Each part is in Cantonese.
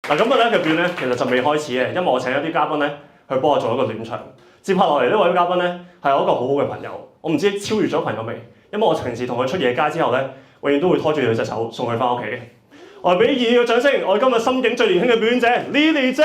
嗱，今日咧嘅表演咧，其實就未開始嘅，因為我請一啲嘉賓咧去幫我做一個暖場。接下落嚟呢位嘉賓咧係我一個好好嘅朋友，我唔知超越咗朋友未，因為我平時同佢出夜街之後咧，永遠都會拖住佢隻手送佢翻屋企嘅。我哋俾熱烈嘅掌聲，我哋今日心境最年輕嘅表演者 Lily 姐。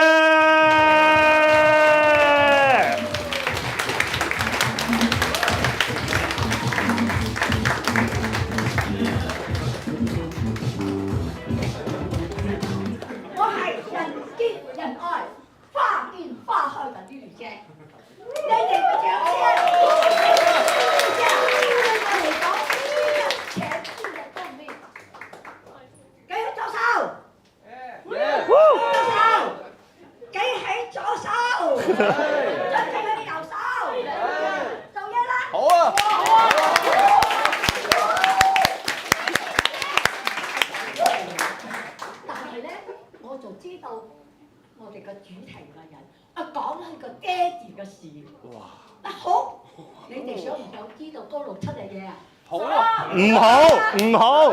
唔好，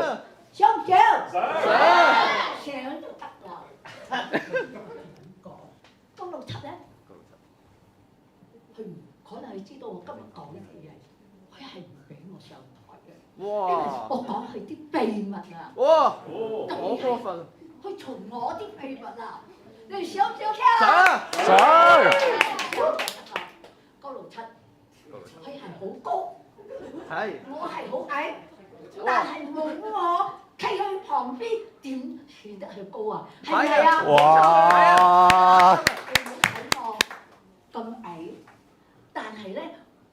想唔想？想就得啦。講高六七咧，佢唔可能佢知道我今日講呢啲嘢，佢係唔俾我上台嘅。哇！因為我講佢啲秘密啊。哇！好過分！佢從我啲秘密啊，你哋想唔想聽啊？想。高六七，佢係好高，係。我係好矮。但係冇我企喺旁邊，點算得佢高啊？係咪啊？哇！你冇睇我咁矮，但係咧，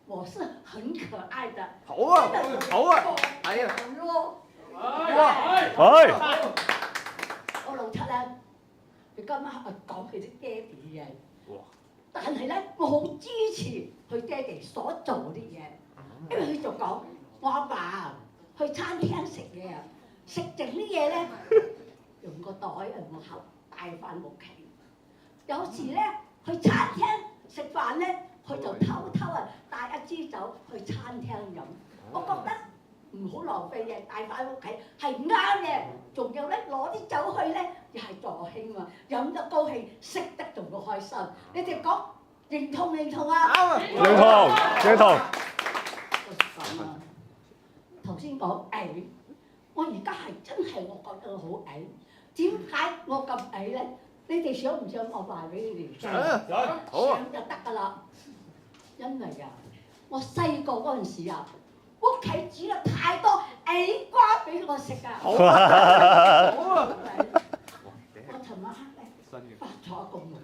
我是很可愛的。好啊，好啊，係啊。哇！我老七咧，佢今晚講佢啲爹哋嘅，但係咧，我好支持佢爹哋所做啲嘢，因為佢就講我阿爸。去餐廳食嘢啊，食剩啲嘢咧，用個袋用個盒帶翻屋企。有時咧去餐廳食飯咧，佢就偷偷帶一支酒去餐廳飲。我覺得唔好浪費嘢，帶翻屋企係啱嘅。仲有咧攞啲酒去咧，又係助興啊，飲得高興，食得仲會開心。你哋講認同唔認同啊？認同。頭先講矮，我而家係真係我覺得我好矮。點解我咁矮咧？你哋想唔想我話俾你哋聽？好啊，想就得㗎啦。因為啊，我細個嗰陣時啊，屋企煮咗太多矮瓜俾我食啊。好啊，好啊。我尋晚黑咧發咗一個夢，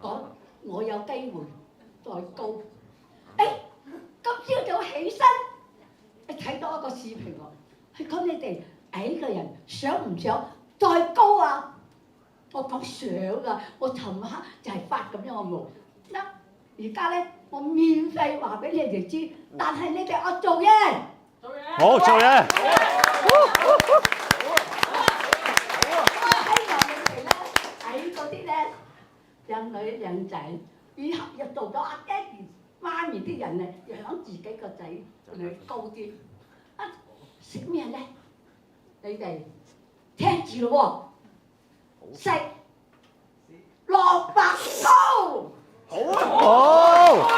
講我有機會再高。今朝早起身。睇到一個視頻喎，係講你哋矮嘅人想唔想再高啊？我講想啊，我尋晚就係發咁樣嘅夢。嗱，而家咧我免費話俾你哋知，但係你哋我做嘢，好做嘢。我希望你哋咧矮嗰啲咧靚女靚仔，以後又做咗阿爹哋媽咪啲人咧，養自己個仔女高啲。食咩咧？你哋聽住咯喎，食蘿蔔糕。好啊！好。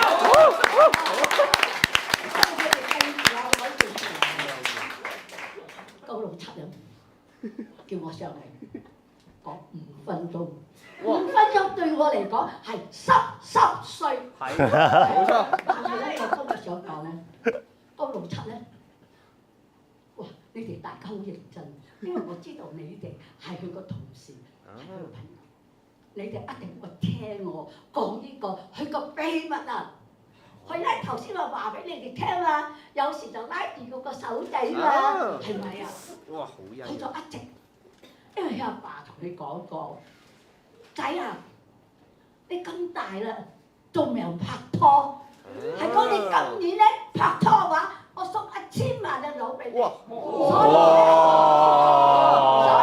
高六七人叫我上嚟講5分鐘，5分鐘對我嚟講係濕碎。係，冇錯。但係咧，我今日想講咧，高六七咧。你哋大家好認真，因為我知道你哋係佢個同事，係佢個朋友，你哋一定會聽我講呢個佢個秘密啊！佢咧頭先我話俾你哋聽啊，有時就拉住嗰個手仔嘛，係咪啊？哇，好欣！佢就一直，因為佢阿爸同你講過，仔啊，你咁大啦，仲未有拍拖，係講你今年咧拍拖嘅話。我送1000萬嘅樓俾你，所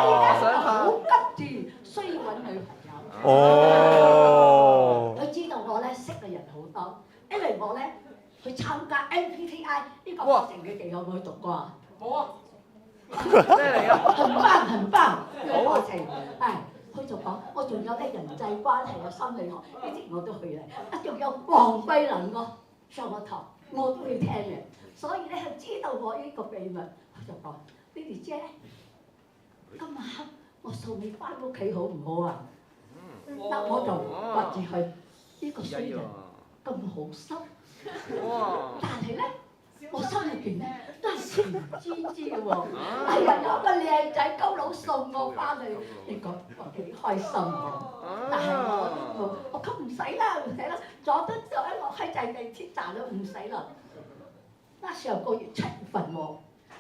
以咧就好急住需要揾女朋友。佢知道我咧識嘅人好多，因為我咧去參加 MBTI 呢個課程，你哋有冇去讀過啊？冇啊！咩嚟㗎？很棒呢個課程，係佢就講我仲有咧人際關係啊、心理學呢啲我都去咧。仲有黃桂林個上個堂我都要聽嘅。所以咧佢知道我呢個秘密，佢就講：Lily姐，今晚我送你翻屋企好唔好啊？嗱，我就話住佢呢個衰人咁好心，但係咧我心入邊咧都係甜滋滋嘅喎。哎呀，有個靚仔高佬送我翻去，你講我幾開心喎！但係我咁唔使啦，唔使啦，佐敦就一落喺就地鐵站都唔使啦。嗱，上個月7月份喎，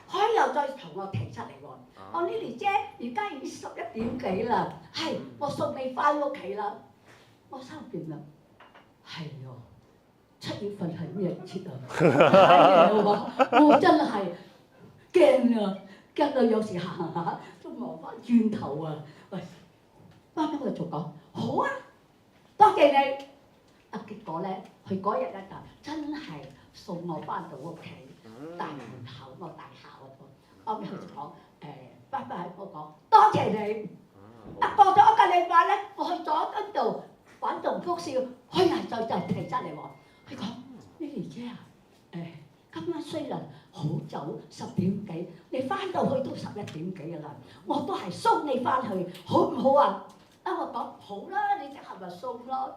佢又再同我提出嚟喎。我 Lily 姐，而家已經11點幾啦，係我送你翻屋企啦。我心入邊啦，係喎，7月份係咩節啊？係喎，我真係驚啊，驚到有時行下都望翻轉頭啊！喂，媽媽佢就講好啊，多謝你。啊，結果咧，佢嗰日咧就真係送我翻到屋企，大門口我大廈嗰度，後尾佢就講拜拜，我講多謝你。啊，過咗一個禮拜咧，我去佐敦度揾棟篤笑，佢又就提出嚟喎。佢講：Lily姐啊，今晚雖然好早10點幾，你翻到去都11點幾㗎啦，我都係送你翻去，好唔好啊？啊，我講好啦，你即係咪送咯？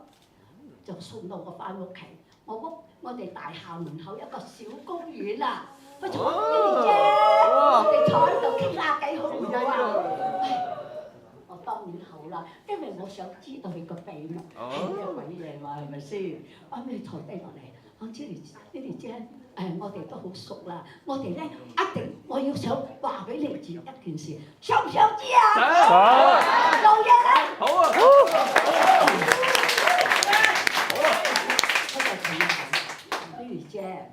就送到我翻屋企，我哋大廈門口一個小公園啊，佢坐呢姐，我哋坐喺度傾下偈好唔好啊？我當然好啦，因為我想知道你個秘密係咩鬼嘢嘛，係咪先？我咪坐低落嚟，我知呢姐，我哋都好熟啦，我哋咧一定我要想話俾你知一件事，想唔想知啊？想，做嘢啦！好啊！Lily姐，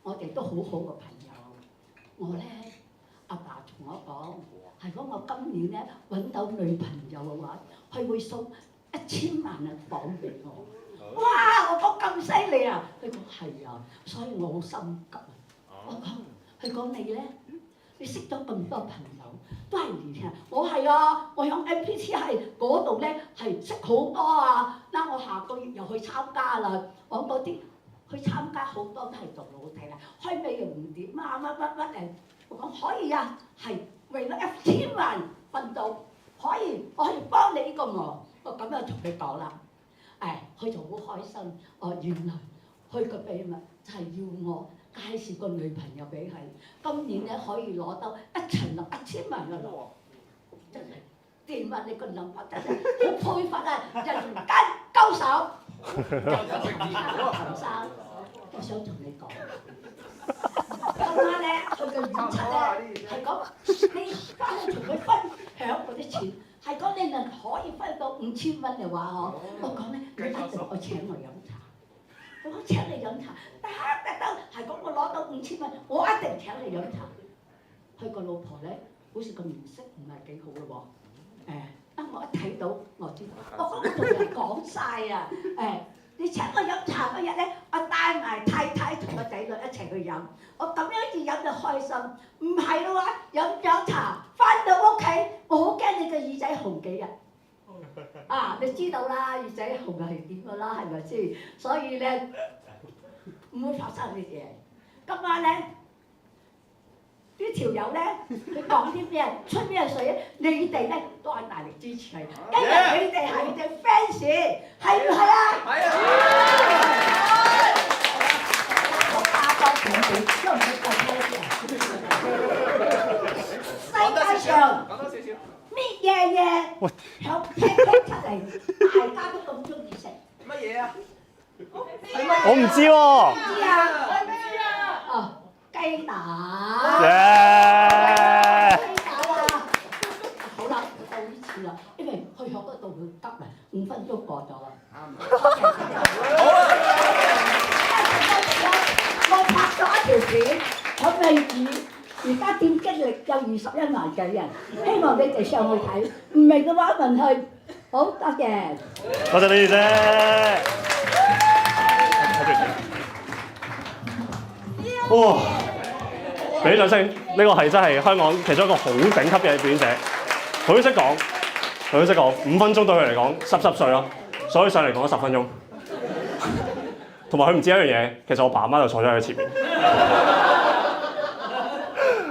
我哋都好好嘅朋友。我咧，阿爸同我講，係講我今年咧揾到女朋友嘅話，佢會送1000萬嘅房俾我。哇！我講咁犀利啊！佢講係啊，所以我好心急啊。我講，佢講你咧，你識咗咁多朋友，都係年輕人。我係啊，我響 MPT 係嗰度咧係識好多啊。嗱，我下個月又去參加啦，我嗰啲。去參加好多都係做老細啦，開美容店啊乜誒，我講可以啊，係為咗1000萬奮鬥，可以，我可以幫你呢個忙，我咁樣同佢講啦，佢就好開心，原來佢個秘密就係要我介紹個女朋友俾佢，今年咧可以攞到一層樓1000萬嘅喎，真係掂啊！你個諗法真係好佩服啊，人間高手。陳生，我想同你講，今晚咧佢嘅演出咧係講你翻去同佢分享嗰啲錢，係講你能可以分到5000蚊嘅話我講咧你一定我請我飲茶，我請你飲茶，特登係講我攞到5000蚊，我一定請你飲茶。佢個老婆咧好似個面色唔係幾好咯喎，當我一睇到我知道，我講我同人講晒啊，你請我飲茶嗰日咧，我帶埋太太同個仔女一齊去飲，我咁樣至飲就開心。唔係嘅話，飲茶翻到屋企，我好驚你個耳仔紅幾日。啊，你知道啦，耳仔紅係點㗎啦，係咪先？所以咧唔會發生呢啲嘢。今晚咧。呢條友咧，佢講啲咩？出咩水咧？你哋咧都係大力支持佢，因為你哋係佢哋 fans，係唔係啊？係啊！我打個電話，因為我個 fans 世界上乜嘢嘢響 TikTok 出嚟，大家都咁中意食乜嘢啊？我唔知喎。唔知啊？係咩啊？哦。雞蛋，雞蛋啊！好啦，到呢次啦，因為去學嗰度佢急啊，5分鐘過咗啦。好啊！我拍咗一條片，我未止，而家點擊率有21萬幾人，希望你哋上去睇，唔明嘅話問佢。好，多謝。多謝你哋啫。哇！俾啲掌聲，呢個係真係香港其中一個好頂級嘅表演者，好識講。佢都識講5分鐘對佢嚟講濕碎咯，所以上嚟講10分鐘。同埋佢唔知一樣嘢，其實我爸媽就坐咗喺佢前面。